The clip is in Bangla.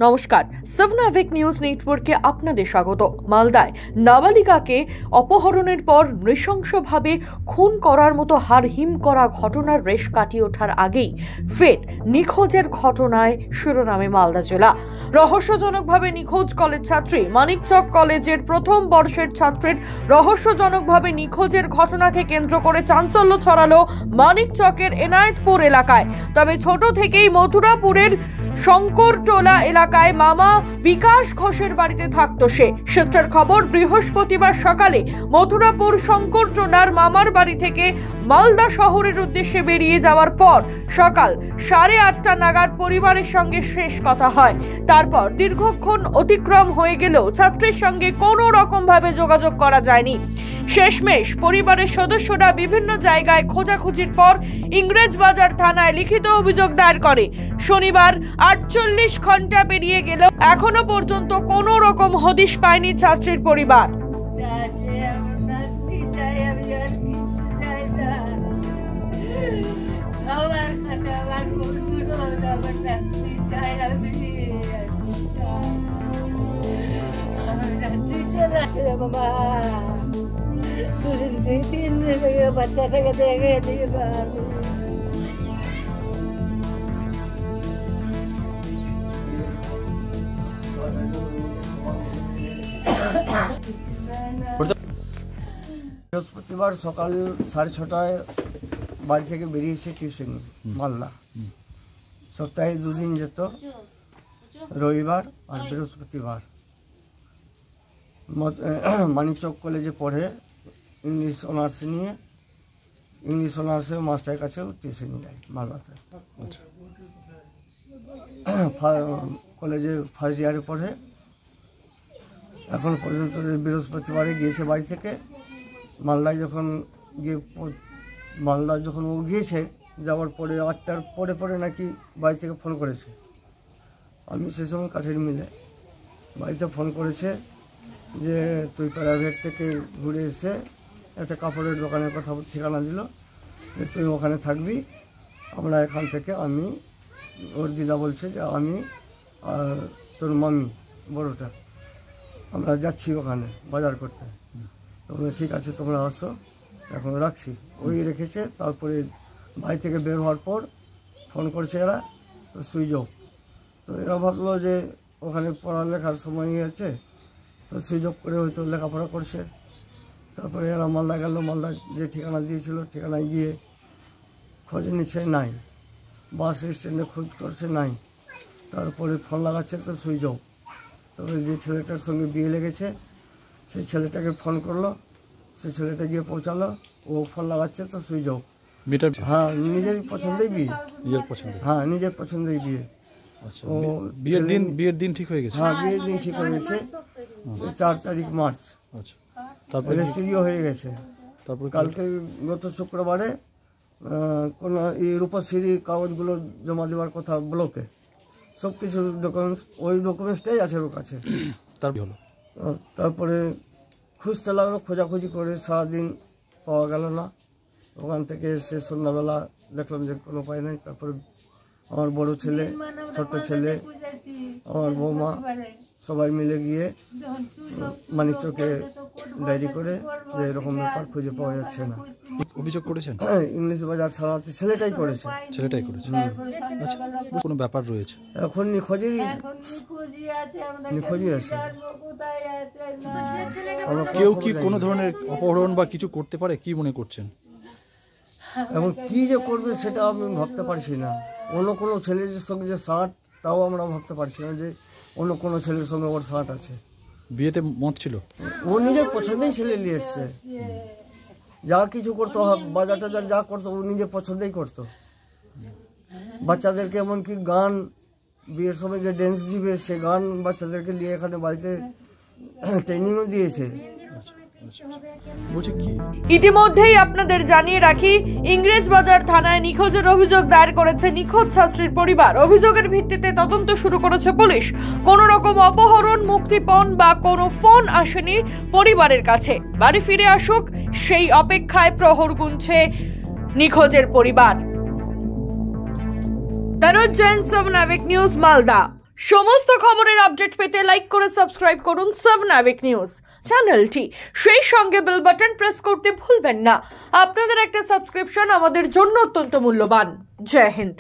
নমস্কার, সাবনাভিক নিউজ নেটওয়ার্কে আপনাদের স্বাগত। মালদায় নাবালিকাকে অপহরণের পর নৃশংসভাবে খুন করার মতো হাড়হিম করা ঘটনার রেশ কাটিয়ে ওঠার আগেই ফের নিখোঁজের ঘটনায় শিরোনামে মালদা জেলা। রহস্যজনকভাবে নিখোঁজ কলেজ ছাত্রী। মানিকচক কলেজের প্রথম বর্ষের ছাত্রের রহস্যজনকভাবে নিখোঁজের ঘটনাকে কেন্দ্র করে চাঞ্চল্য ছড়ালো মানিকচকের এনায়েতপুর এলাকায়। তবে ছোট থেকেই মথুরাপুরের শঙ্করটোলা এলাকায় মামা বিকাশ ঘোষের বাড়িতে থাকতো সে। সূত্রের খবর, বৃহস্পতিবার সকালে মথুরাপুর শঙ্করটোলার মামার বাড়ি থেকে মালদা শহরের উদ্দেশ্যে বেরিয়ে যাওয়ার পর সকাল 8:30 নাগাদ পরিবারের সঙ্গে শেষ কথা হয়। তারপর দীর্ঘক্ষণ অতিক্রম হয়ে গেলেও ছাত্রীর সঙ্গে কোনো রকম ভাবে যোগাযোগ করা যায়নি। শেষমেশ পরিবারের সদস্যরা বিভিন্ন জায়গায় খোঁজাখুঁজির পর ইংরেজবাজার থানায় লিখিত অভিযোগ দায়ের করে। শনিবার 48 ঘন্টা পেরিয়ে গেলেও এখনো পর্যন্ত কোনো রকম হদিশ পায়নি ছাত্রীর পরিবার। বাচ্চাটাকে দেখে বৃহস্পতিবার সকাল 6:30 বাড়ি থেকে বেরিয়েছে টিউশন মালদা। সপ্তাহে 2 দিন যেত, রবিবার আর বৃহস্পতিবার। মানিকচক কলেজে পড়ে, ইংলিশ অনার্স নিয়ে। ইংলিশ অনার্সে মাস্টারের কাছেও টিউশন যায় মালদাতে। কলেজে ফার্স্ট ইয়ারে পড়ে। এখন পর্যন্ত বৃহস্পতিবারে গিয়েছে বাড়ি থেকে। মালদায় যখন ও গিয়েছে, যাওয়ার পরে 8টার পরে নাকি বাড়ি থেকে ফোন করেছে। আমি সে সময় কাঠের মিলে, বাড়িতে ফোন করেছে যে তুই প্রাইভেট থেকে ঘুরে এসে একটা কাপড়ের দোকানের কথা ঠিকানা দিল, যে তুই ওখানে থাকবি। আমরা এখান থেকে, আমি, ওর দিদা বলছে যে আমি আর তোর মামি বড়টা, আমরা যাচ্ছি ওখানে বাজার করতে। তোমরা ঠিক আছে, তোমরা আসো, এখন রাখছি। ওই রেখেছে। তারপরে বাড়ি থেকে বের হওয়ার পর ফোন করছে এরা, তো সুইচ অফ। তো এরা ভাবলো যে ওখানে পড়ালেখার সময় আছে, তো সুইচ অফ করে হয়তো লেখাপড়া করছে। তারপরে এরা মালদা গেল। মালদা যে ঠিকানা দিয়েছিল ঠিকানায় গিয়ে খোঁজ নিচ্ছে, নাই। বাস স্ট্যান্ডে খোঁজ করছে, নাই। তারপরে ফোন লাগাচ্ছে, তো সুইচ অফ। তবে যে ছেলেটার সঙ্গে বিয়ে লেগেছে, সেই ছেলেটাকে ফোন করলো, সেই ছেলেটা গিয়ে পৌঁছালো। ও ফোন লাগাচ্ছে, তো সুইচ অফ। হ্যাঁ, নিজের পছন্দেই বিয়ে। হ্যাঁ, নিজের পছন্দেই বিয়ে। ও বিয়ের দিন ঠিক হয়ে গেছে। হ্যাঁ, বিয়ের দিন ঠিক হয়ে গেছে। 4 তারিখ মার্চ। তারপরে রেজিস্ট্রিও হয়ে গেছে। তারপর কালকে গত শুক্রবারে কোন রূপশ্রী কাগজগুলো জমা দেওয়ার কথা ব্লকে, সব কিছু ডকুমেন্টস, ওই ডকুমেন্টসটাই আছে ওর কাছে। তারপরে খুঁজতে লাগলো, খোঁজাখুঁজি করে সারাদিন পাওয়া গেল না। ওখান থেকে সে সন্ধ্যাবেলা দেখলাম যে কোনো উপায় নেই। তারপরে আমার বড় ছেলে, ছোট ছেলে, আমার বৌমা সবাই মিলে গিয়ে মানিকচকে ডায়েরি করে যে এরকম ব্যাপার, খুঁজে পাওয়া যাচ্ছে না। অভিযোগ করেছেন? ইংলিশ বাজার থানাতে ছেলেটাই করেছে। আচ্ছা, কোনো ব্যাপার রয়েছে? এখন নিখোঁজই আছে। কেউ কি কোনো ধরনের অপহরণ বা কিছু করতে পারে, কি মনে করছেন? এখন কি যে করবে সেটা আমি ভাবতে পারছি না। অন্য কোনো ছেলের সঙ্গে যে সাঁট, তাও আমরা ভাবতে পারছি না যে অন্য কোনো ছেলের সঙ্গে ওর সাঁট আছে। বিয়েতে মত ছিল? ও নিজের পছন্দেই ছেলে নিয়ে এসছে। যা কিছু করতো, বাজার টাজার যা করতো, ও নিজের পছন্দেই করতো। বাচ্চাদেরকে এমনকি গান, বিয়ের সময় যে ড্যান্স দিবে, সে গান বাচ্চাদেরকে নিয়ে এখানে বাড়িতে ট্রেনিংও দিয়েছে। ইতিমধ্যেই আপনাদের জানিয়ে রাখি, ইংরেজবাজার থানায় নিখোঁজের অভিযোগ দায়ের করেছে নিখোঁজ ছাত্রীর পরিবার। অভিযোগের ভিত্তিতে তদন্ত শুরু করেছে পুলিশ। কোনো রকম অপহরণ, মুক্তিপণ বা কোনো ফোন আসেনি পরিবারের কাছে। বাড়ি ফিরে আসুক সেই অপেক্ষায় প্রহর গুনছে নিখোঁজের পরিবার। তানুজ জৈন, সাবনাভিক নিউজ, মালদা। সমস্ত খবরের আপডেট পেতে লাইক করে সাবস্ক্রাইব করুন 7 নাবিক নিউজ চ্যানেলটি। সেই সঙ্গে বেল বাটন প্রেস করতে ভুলবেন না। আপনাদের একটা সাবস্ক্রিপশন আমাদের জন্য অত্যন্ত মূল্যবান। জয় হিন্দ।